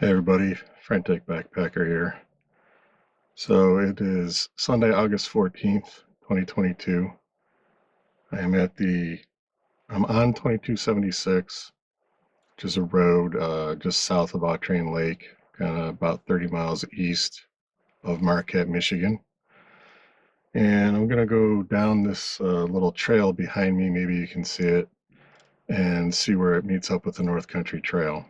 Hey everybody, Frantech Backpacker here. So it is Sunday, August 14th, 2022. I'm on 2276, which is a road just south of Autrain Lake, kind of about 30 miles east of Marquette, Michigan. And I'm gonna go down this little trail behind me, maybe you can see it, and see where it meets up with the North Country Trail.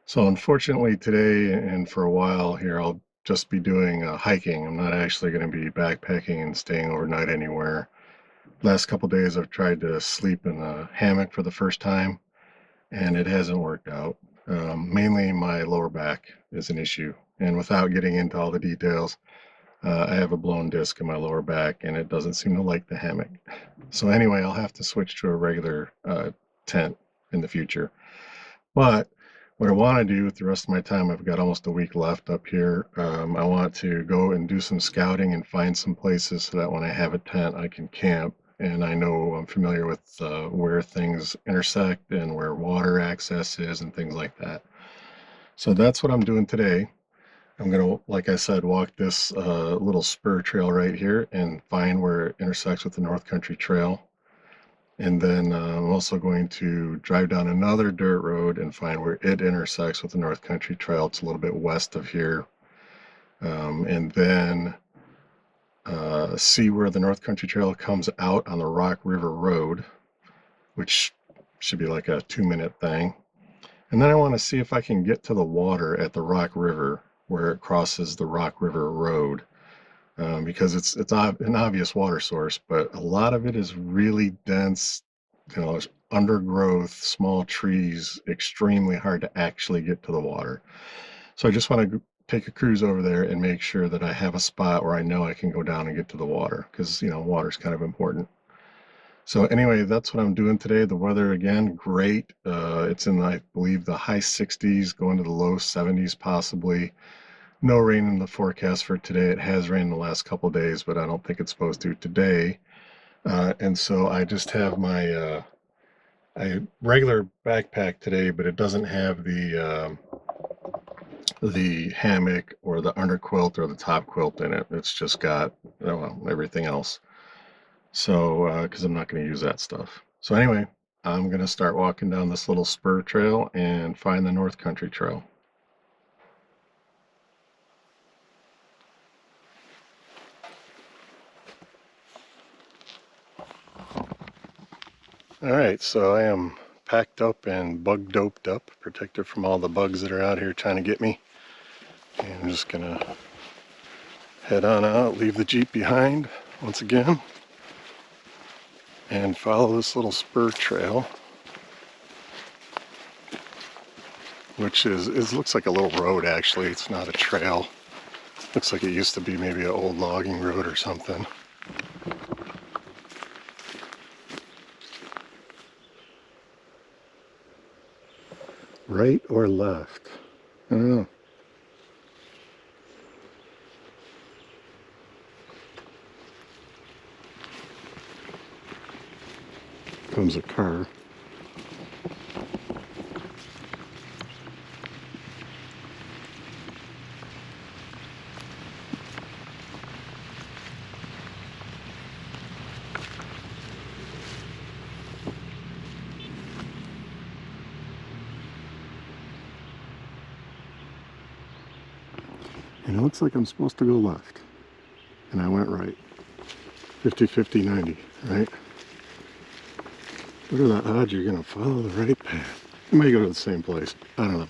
So unfortunately today and for a while here, I'll just be doing hiking. I'm not actually going to be backpacking and staying overnight anywhere. Last couple days I've tried to sleep in a hammock for the first time and it hasn't worked out. Mainly my lower back is an issue. And without getting into all the details, I have a blown disc in my lower back and it doesn't seem to like the hammock. So anyway, I'll have to switch to a regular tent in the future. But what I want to do with the rest of my time, I've got almost a week left up here. I want to go and do some scouting and find some places so that when I have a tent, I can camp. And I know I'm familiar with where things intersect and where water access is and things like that. So that's what I'm doing today. I'm going to, like I said, walk this little spur trail right here and find where it intersects with the North Country Trail. And then I'm also going to drive down another dirt road and find where it intersects with the North Country Trail. It's a little bit west of here. And then see where the North Country Trail comes out on the Rock River Road, which should be like a 2-minute thing. And then I want to see if I can get to the water at the Rock River where it crosses the Rock River Road. Because it's an obvious water source, but a lot of it is really dense, undergrowth, small trees, extremely hard to actually get to the water. So I just want to take a cruise over there and make sure that I have a spot where I know I can go down and get to the water, because water's kind of important. So anyway, that's what I'm doing today. The weather again, great. It's in, I believe, the high 60s, going to the low 70s possibly. No rain in the forecast for today. It has rained the last couple of days, but I don't think it's supposed to today. And so I just have my regular backpack today, but it doesn't have the hammock or the underquilt or the top quilt in it. It's just got everything else. So because I'm not going to use that stuff. So anyway, I'm going to start walking down this little spur trail and find the North Country Trail. All right, so I am packed up and bug doped up, protected from all the bugs that are out here trying to get me. And I'm just gonna head on out, leave the Jeep behind once again, and follow this little spur trail, which is looks like a little road actually. It's not a trail. Looks like it used to be maybe an old logging road or something. Right or left? I don't know. Comes a car. And it looks like I'm supposed to go left. And I went right. 50, 50, 90, right? What are the odds you're gonna follow the right path? You might go to the same place. I don't know.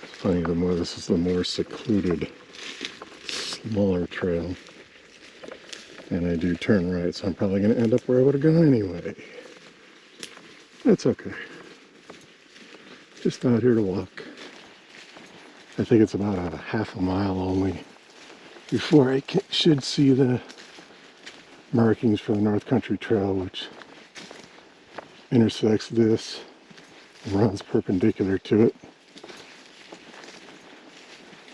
It's funny, this is the more secluded, smaller trail. And I do turn right, so I'm probably gonna end up where I would have gone anyway. That's okay. Just out here to walk. I think it's about a half a mile only before I should see the markings for the North Country Trail, which intersects this and runs perpendicular to it.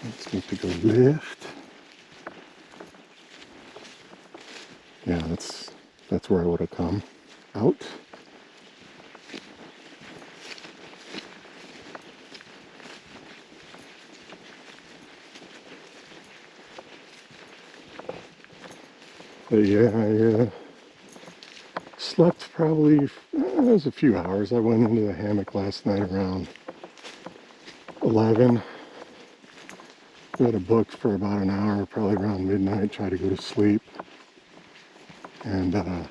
Let's need to go left. Yeah, that's That's where I would have come out. But yeah, I slept probably, it was a few hours. I went into the hammock last night around 11. Read a book for about an hour, probably around midnight, tried to go to sleep. And I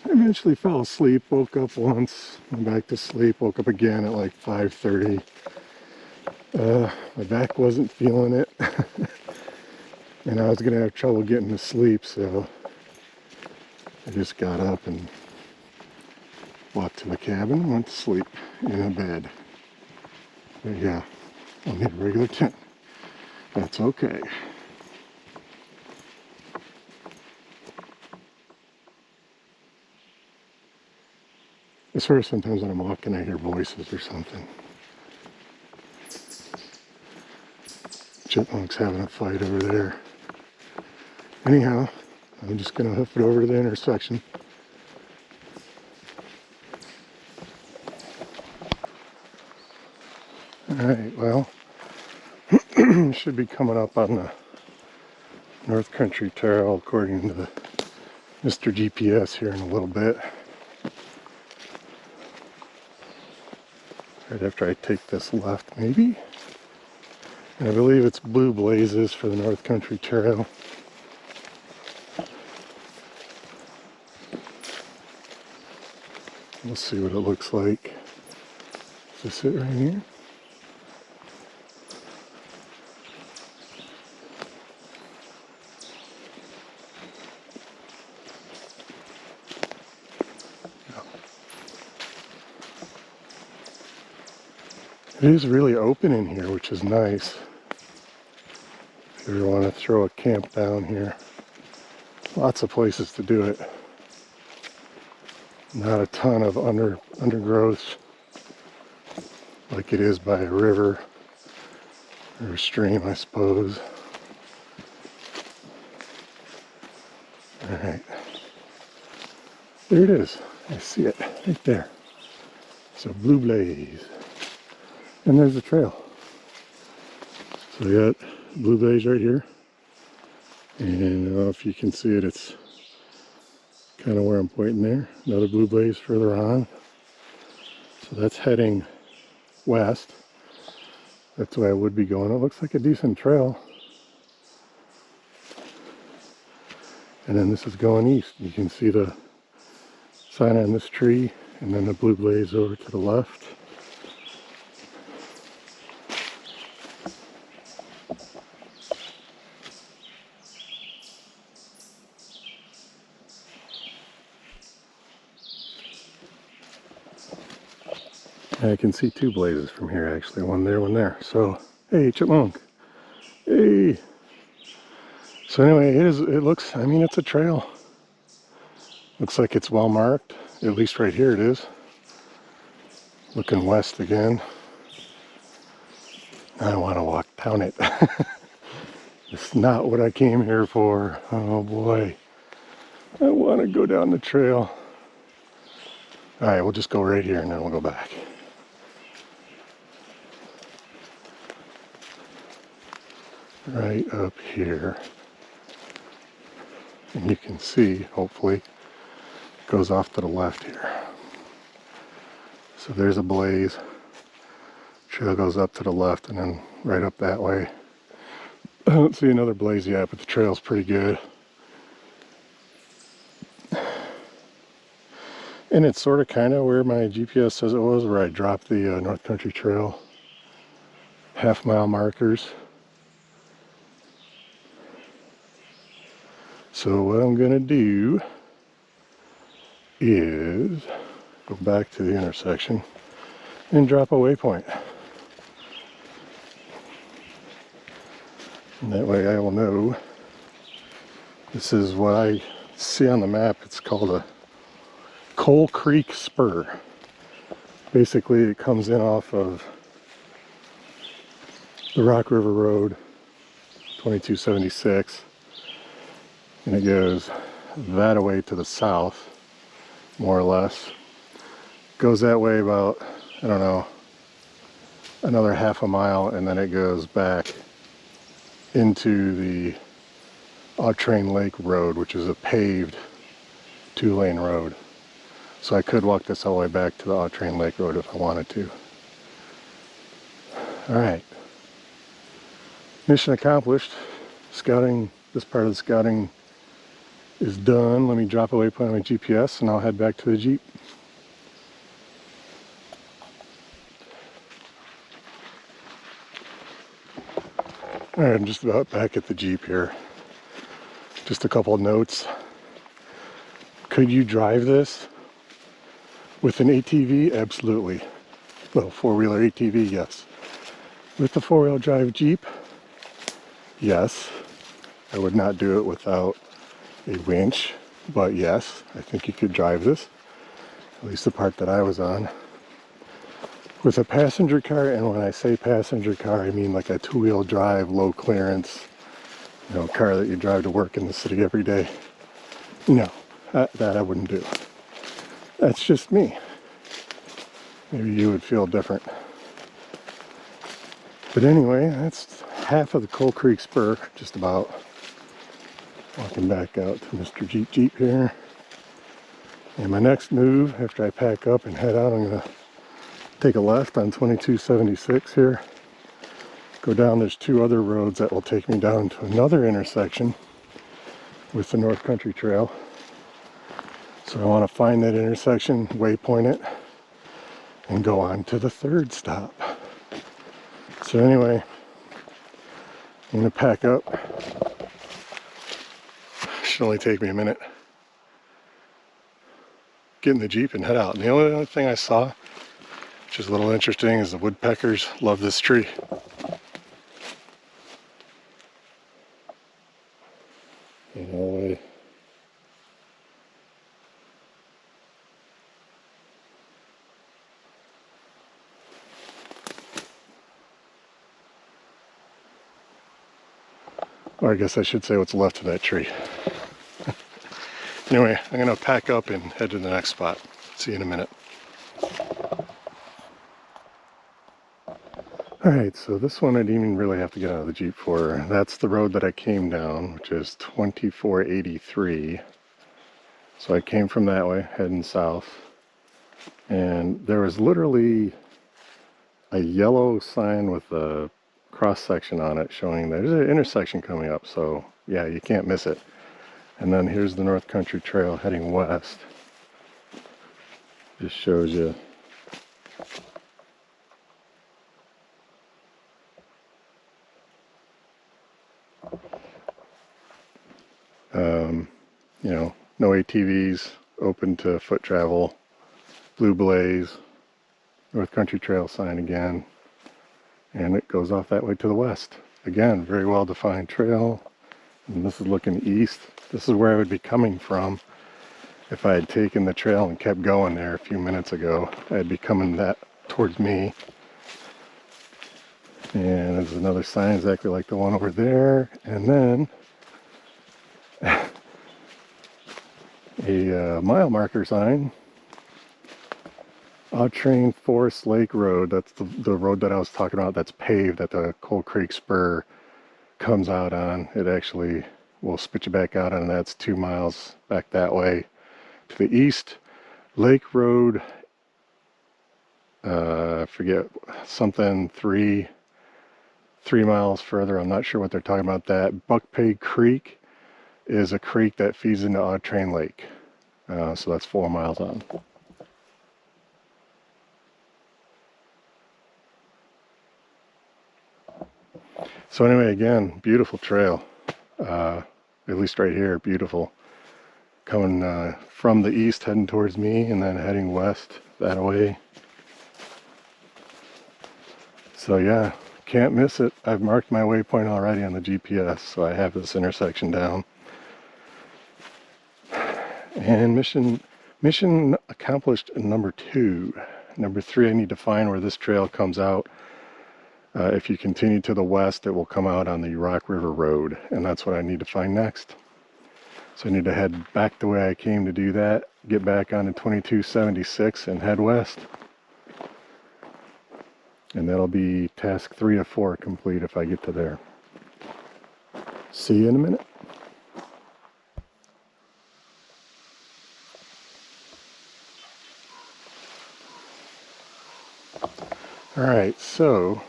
eventually fell asleep, woke up once, went back to sleep, woke up again at like 5:30. My back wasn't feeling it. And I was gonna have trouble getting to sleep, so I just got up and walked to the cabin and went to sleep in a bed. But yeah, I'll need a regular tent. That's okay. I swear sometimes when I'm walking I hear voices or something. Chipmunk's having a fight over there. Anyhow, I'm just gonna hoof it over to the intersection. Alright, well, should be coming up on the North Country Trail according to the Mr. GPS here in a little bit. Right after I take this left, maybe? And I believe it's Blue Blazes for the North Country Trail. We'll see what it looks like. Is this it right here? It is really open in here, which is nice. If you ever want to throw a camp down here, lots of places to do it. Not a ton of undergrowth like it is by a river or a stream, I suppose. Alright. There it is. I see it right there. So Blue Blaze. And there's the trail. So we got Blue Blaze right here. And I don't know if you can see it, it's kind of where I'm pointing there. Another Blue Blaze further on. So that's heading west. That's where I would be going. It looks like a decent trail. And then this is going east. You can see the sign on this tree and then the Blue Blaze over to the left. I can see two blazes from here actually, one there, one there. So, hey, chipmunk. Hey. So anyway, it looks, I mean, it's a trail. Looks like it's well marked, at least right here it is. Looking west again. I don't want to walk down it. It's not what I came here for. Oh boy. I want to go down the trail. Alright, we'll just go right here and then we'll go back. Right up here. And you can see, hopefully, it goes off to the left here. So there's a blaze. Trail goes up to the left and then right up that way. I don't see another blaze yet, but the trail's pretty good. And it's sort of kind of where my GPS says it was, where I dropped the North Country Trail half-mile markers. So what I'm going to do is go back to the intersection and drop a waypoint. And that way I will know. This is what I see on the map. It's called a Coal Creek Spur. Basically it comes in off of the Rock River Road 2276 and it goes that away to the south, more or less. Goes that way about, I don't know, another half a mile, and then it goes back into the Autrain Lake Road, which is a paved 2-lane road. So I could walk this all the way back to the Autrain Lake Road if I wanted to. Alright. Mission accomplished. Scouting, this part of the scouting is done. Let me drop a waypoint on my GPS and I'll head back to the Jeep. Alright, I'm just about back at the Jeep here. Just a couple of notes. Could you drive this with an ATV? Absolutely. Well, four-wheeler ATV, yes. With the four-wheel drive Jeep, yes. I would not do it without a winch, but yes, I think you could drive this. At least the part that I was on. With a passenger car, and when I say passenger car, I mean like a two-wheel drive, low clearance, you know, car that you drive to work in the city every day. No, that I wouldn't do. That's just me. Maybe you would feel different. But anyway, that's half of the Coal Creek Spur, just about. Walking back out to Mr. Jeep here. And my next move, after I pack up and head out, I'm going to take a left on 2276 here. Go down, there's two other roads that will take me down to another intersection with the North Country Trail. So I want to find that intersection, waypoint it, and go on to the third stop. So anyway, I'm going to pack up. Should only take me a minute. Get in the Jeep and head out. And the only other thing I saw, which is a little interesting, is the woodpeckers love this tree. And all the way. Or I guess I should say what's left of that tree. Anyway, I'm going to pack up and head to the next spot. See you in a minute. Alright, so this one I didn't even really have to get out of the Jeep for. That's the road that I came down, which is 2483. So I came from that way, heading south. And there was literally a yellow sign with a cross section on it showing there's an intersection coming up. So yeah, you can't miss it. And then here's the North Country Trail heading west. Just shows you. You know, no ATVs, open to foot travel, blue blaze, North Country Trail sign again, and it goes off that way to the west. Again, very well defined trail, and this is looking east. This is where I would be coming from if I had taken the trail and kept going there a few minutes ago. I'd be coming that towards me. And there's another sign exactly like the one over there, and then a mile marker sign, Autrain Forest Lake Road. That's the road that I was talking about that's paved that the Coal Creek Spur comes out on. It actually will spit you back out, and that's 2 miles back that way. To the east, Lake Road, I forget, something 3 miles further. I'm not sure what they're talking about. That Buckpig Creek is a creek that feeds into Autrain Lake. So that's 4 miles on. So anyway, again, beautiful trail. At least right here, beautiful. Coming from the east, heading towards me, and then heading west that way. So yeah, can't miss it. I've marked my waypoint already on the GPS, so I have this intersection down. And mission accomplished number 2. Number 3, I need to find where this trail comes out. If you continue to the west, it will come out on the Rock River Road, and that's what I need to find next. So I need to head back the way I came to do that, get back onto 2276 and head west. And that'll be task 3 of 4 complete if I get to there. See you in a minute. Alright, so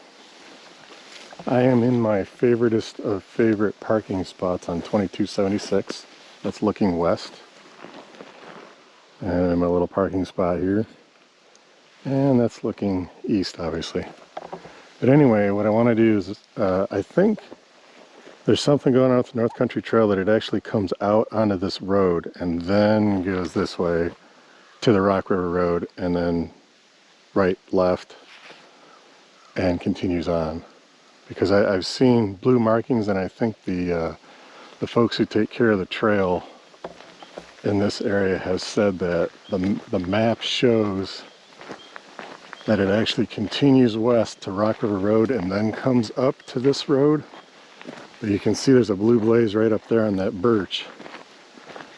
I am in my favoriteest of favorite parking spots on 2276. That's looking west. And my little parking spot here. And that's looking east, obviously. But anyway, what I want to do is, I think there's something going on with the North Country Trail that it actually comes out onto this road and then goes this way to the Rock River Road and then right, left, and continues on. Because I've seen blue markings, and I think the folks who take care of the trail in this area has said that the map shows that it actually continues west to Rock River Road and then comes up to this road. But you can see there's a blue blaze right up there on that birch.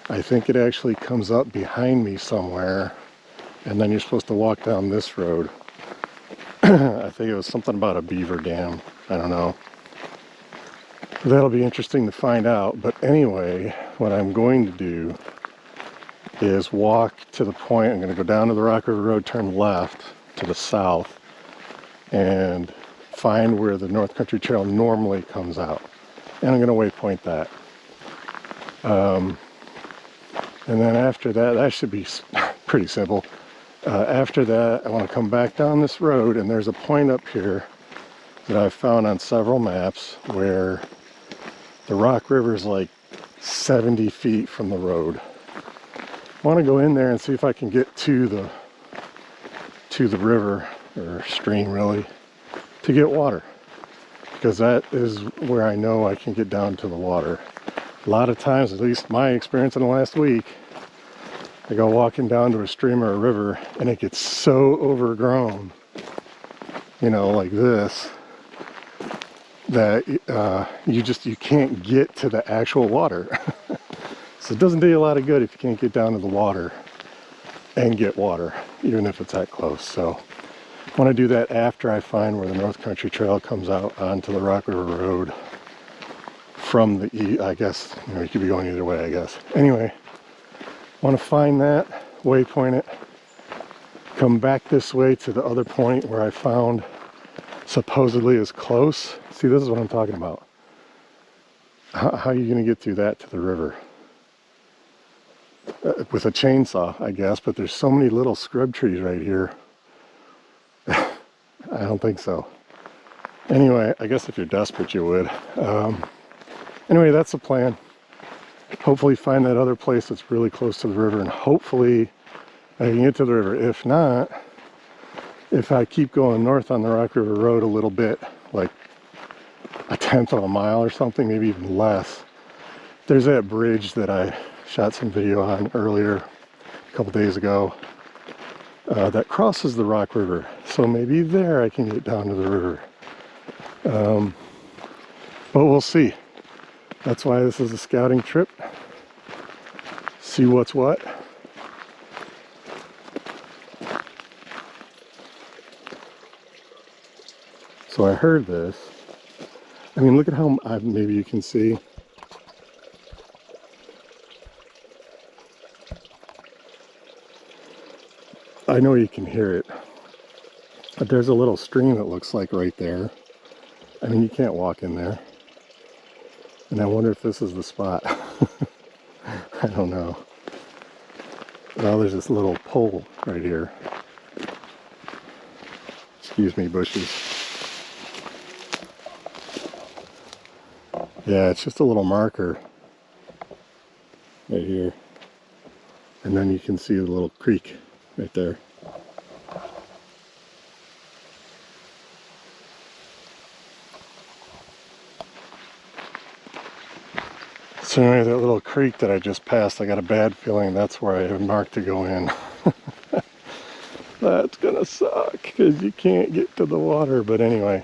I think it actually comes up behind me somewhere, and then you're supposed to walk down this road. I think it was something about a beaver dam. I don't know. That'll be interesting to find out. But anyway, what I'm going to do is walk to the point. I'm going to go down to the Rock River Road, turn left to the south, and find where the North Country Trail normally comes out. And I'm going to waypoint that. And then after that, that should be pretty simple. After that, I want to come back down this road, and there's a point up here that I've found on several maps where the Rock River is like 70 feet from the road. I want to go in there and see if I can get to the river, or stream really, to get water. Because that is where I know I can get down to the water. A lot of times, at least my experience in the last week, I go walking down to a stream or a river and it gets so overgrown, you know, like this, that you can't get to the actual water. So it doesn't do you a lot of good if you can't get down to the water and get water, even if it's that close. So I want to do that after I find where the North Country Trail comes out onto the Rock River Road from the east. I guess, you know, you could be going either way, I guess. Anyway, I want to find that, waypoint it, come back this way to the other point where I found supposedly is close. See, this is what I'm talking about. How are you going to get through that to the river? With a chainsaw, I guess, but there's so many little scrub trees right here. I don't think so. Anyway, I guess if you're desperate, you would. Anyway, that's the plan. Hopefully find that other place that's really close to the river, and hopefully I can get to the river. If not, if I keep going north on the Rock River Road a little bit, like 1/10 of a mile or something, maybe even less, there's that bridge that I shot some video on earlier, a couple days ago, that crosses the Rock River. So maybe there I can get down to the river. But we'll see. That's why this is a scouting trip. See what's what. So I heard this. I mean, look at how, maybe you can see. I know you can hear it, but there's a little stream it looks like right there. I mean, you can't walk in there. And I wonder if this is the spot. I don't know. Well, there's this little pole right here. Excuse me, bushes. Yeah, it's just a little marker right here. And then you can see the little creek right there. So anyway, that little creek that I just passed, I got a bad feeling that's where I had marked to go in. That's gonna suck because you can't get to the water. But anyway,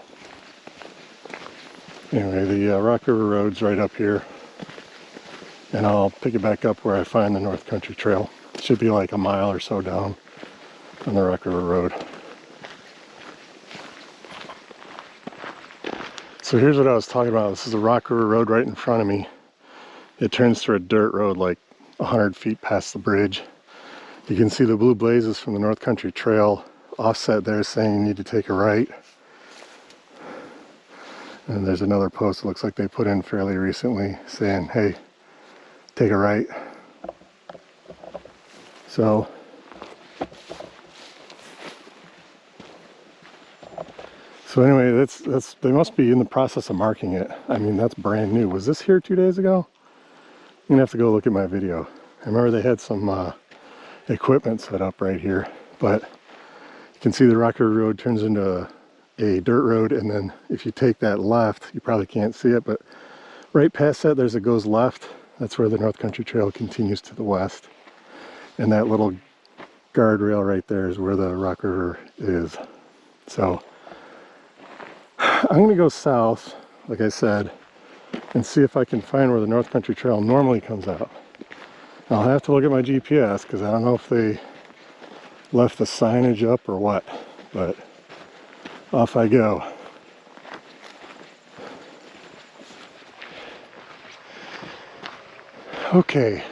the Rock River Road's right up here. and I'll pick it back up where I find the North Country Trail. It should be like a mile or so down on the Rock River Road. So here's what I was talking about. This is the Rock River Road right in front of me. It turns to a dirt road like 100 feet past the bridge. You can see the blue blazes from the North Country Trail offset there saying you need to take a right. And there's another post that looks like they put in fairly recently saying, hey, take a right. So anyway, that's they must be in the process of marking it. I mean, that's brand new. Was this here 2 days ago? I'm gonna have to go look at my video. I remember they had some equipment set up right here, but you can see the Rock River Road turns into a dirt road, and then if you take that left, you probably can't see it, but right past that there's a goes left. That's where the North Country Trail continues to the west, and that little guardrail right there is where the Rock River is. So I'm gonna go south, like I said, and see if I can find where the North Country Trail normally comes out. I'll have to look at my GPS because I don't know if they left the signage up or what, but off I go. Okay,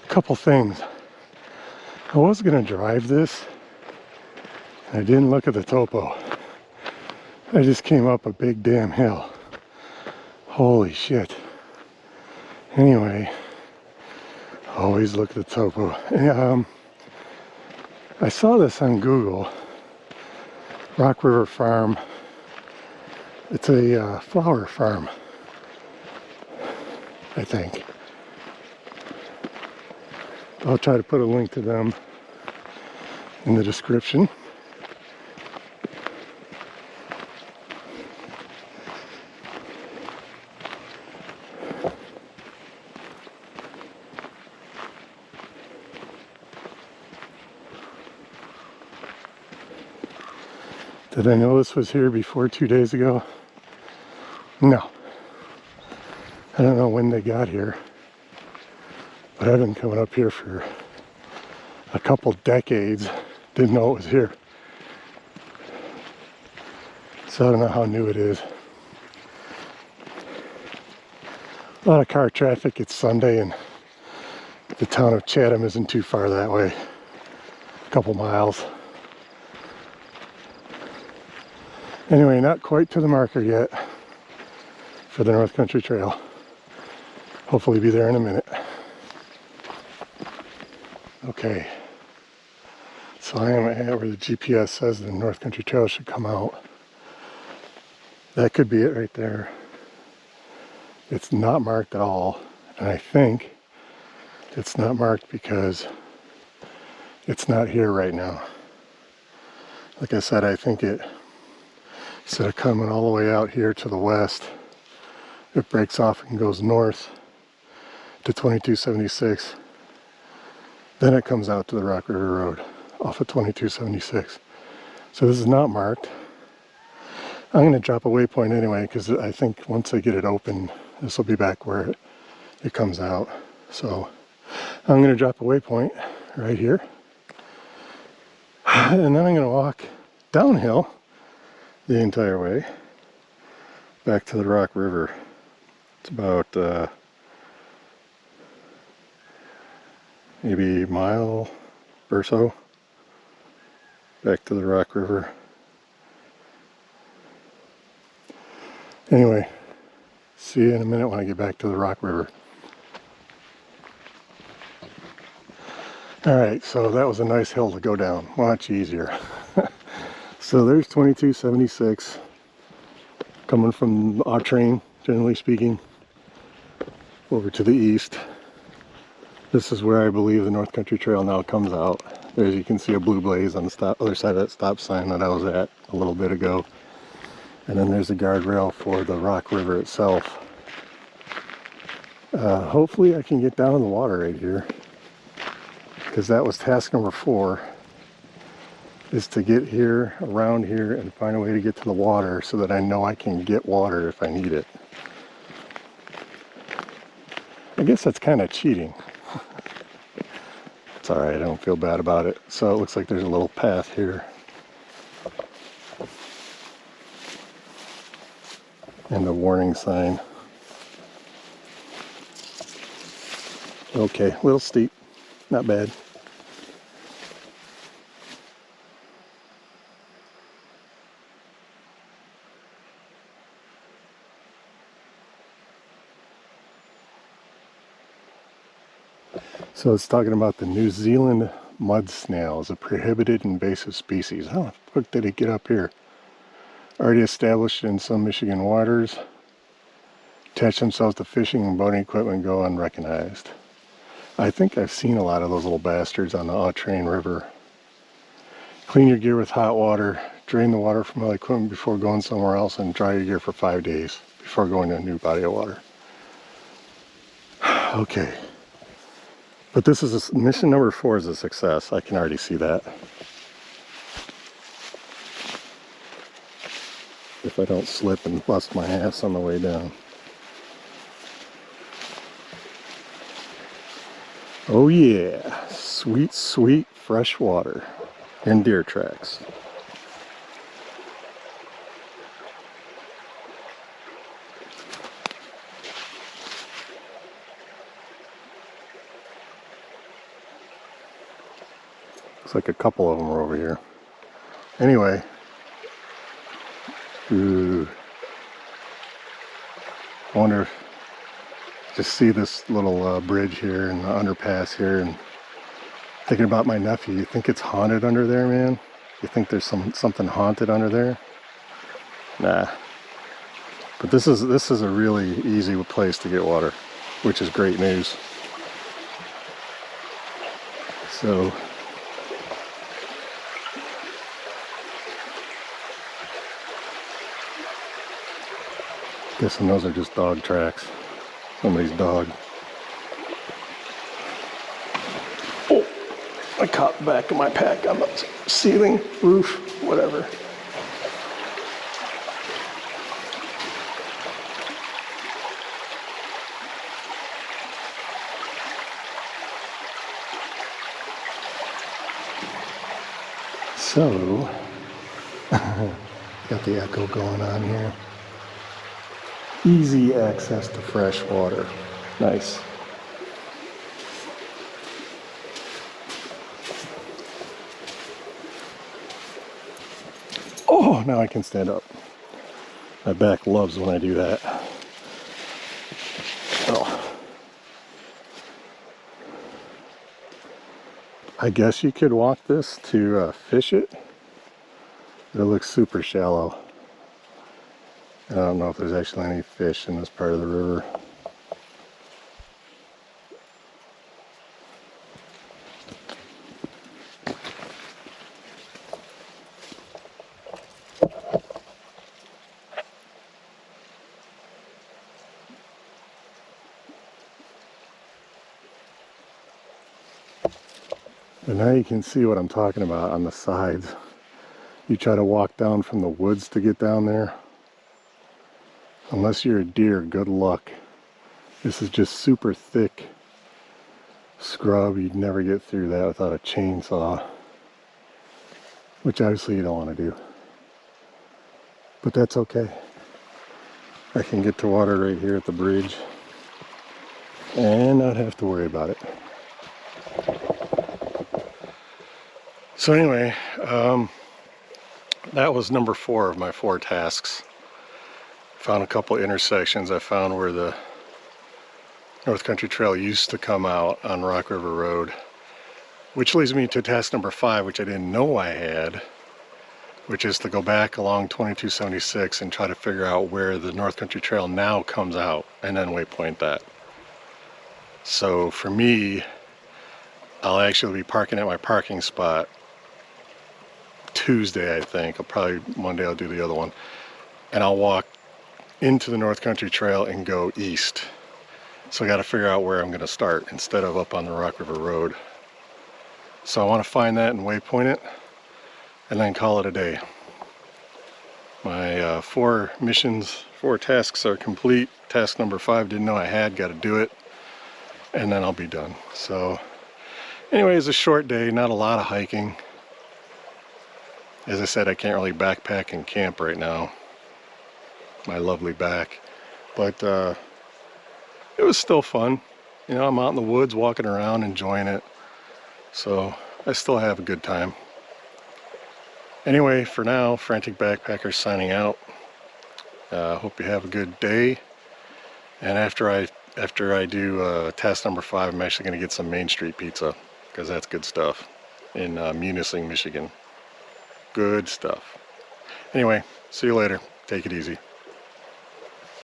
a couple things. I was gonna drive this. I didn't look at the topo. I just came up a big damn hill. Holy shit. Anyway, always look at the topo. I saw this on Google. Rock River Farm. It's a flower farm, I think. I'll try to put a link to them in the description. Did I know this was here before 2 days ago? No. I don't know when they got here, but I've been coming up here for a couple decades. Didn't know it was here. So I don't know how new it is. A lot of car traffic. It's Sunday and the town of Chatham isn't too far that way. A couple miles. Anyway, not quite to the marker yet for the North Country Trail. Hopefully be there in a minute. Okay. So I am at where the GPS says the North Country Trail should come out. That could be it right there. It's not marked at all. And I think it's not marked because it's not here right now. Like I said, I think it, instead of coming all the way out here to the west, it breaks off and goes north to 2276. Then it comes out to the Rock River Road off of 2276. So this is not marked. I'm going to drop a waypoint anyway because I think once I get it open, this will be back where it comes out. So I'm going to drop a waypoint right here. And then I'm going to walk downhill the entire way back to the Rock River. It's about maybe a mile or so back to the Rock River. Anyway, see you in a minute when I get back to the Rock River. Alright, so that was a nice hill to go down, much easier. So there's 2276 coming from our train, generally speaking, over to the east. This is where I believe the North Country Trail now comes out. As you can see, a blue blaze on the other side of that stop sign that I was at a little bit ago. And then there's a guardrail for the Rock River itself. Hopefully I can get down in the water right here, because that was task number 4, is to get here, around here, and find a way to get to the water so that I know I can get water if I need it. I guess that's kind of cheating. It's alright, I don't feel bad about it. So it looks like there's a little path here. And the warning sign. Okay, a little steep, not bad. So it's talking about the New Zealand mud snail is a prohibited invasive species. How the fuck did it get up here? Already established in some Michigan waters. Attach themselves to fishing and boating equipment, go unrecognized. I think I've seen a lot of those little bastards on the Autrain River. Clean your gear with hot water, drain the water from all equipment before going somewhere else, and dry your gear for 5 days before going to a new body of water. Okay. But this is mission number 4 is a success. I can already see that. If I don't slip and bust my ass on the way down. Oh yeah, sweet, sweet fresh water and deer tracks. Looks like a couple of them are over here. Anyway. Ooh. I wonder if just see this little bridge here and the underpass here, and thinking about my nephew. You think it's haunted under there, man? You think there's something haunted under there? Nah. But this is a really easy place to get water, which is great news. So guessing those are just dog tracks. Somebody's dog. Oh, I caught the back of my pack on the ceiling, roof, whatever. So, got the echo going on here. Easy access to fresh water. Nice. Oh, now I can stand up. My back loves when I do that. Oh. I guess you could walk this to fish it. It looks super shallow. I don't know if there's actually any fish in this part of the river. But now you can see what I'm talking about on the sides. You try to walk down from the woods to get down there. Unless you're a deer, good luck. This is just super thick scrub. You'd never get through that without a chainsaw. Which obviously you don't want to do. But that's okay. I can get to water right here at the bridge and not have to worry about it. So anyway, that was number 4 of my 4 tasks. Found a couple intersections. I found where the North Country Trail used to come out on Rock River Road, which leads me to task number 5, which I didn't know I had, which is to go back along 2276 and try to figure out where the North Country Trail now comes out and then waypoint that. So for me, I'll actually be parking at my parking spot Tuesday, I think. Monday I'll do the other one. And I'll walk into the North Country Trail and go east. So I got to figure out where I'm going to start instead of up on the Rock River Road. So I want to find that and waypoint it and then call it a day. My 4 tasks are complete. Task number 5, didn't know I had, got to do it. and then I'll be done. So anyway, it's a short day, not a lot of hiking. As I said, I can't really backpack and camp right now, my lovely back, but it was still fun. You know, I'm out in the woods walking around enjoying it, so I still have a good time. Anyway, for now, Frantic Backpacker signing out. Hope you have a good day. And after I do task number 5, I'm actually going to get some Main Street pizza, because that's good stuff in Munising, Michigan. Good stuff. Anyway, see you later. Take it easy.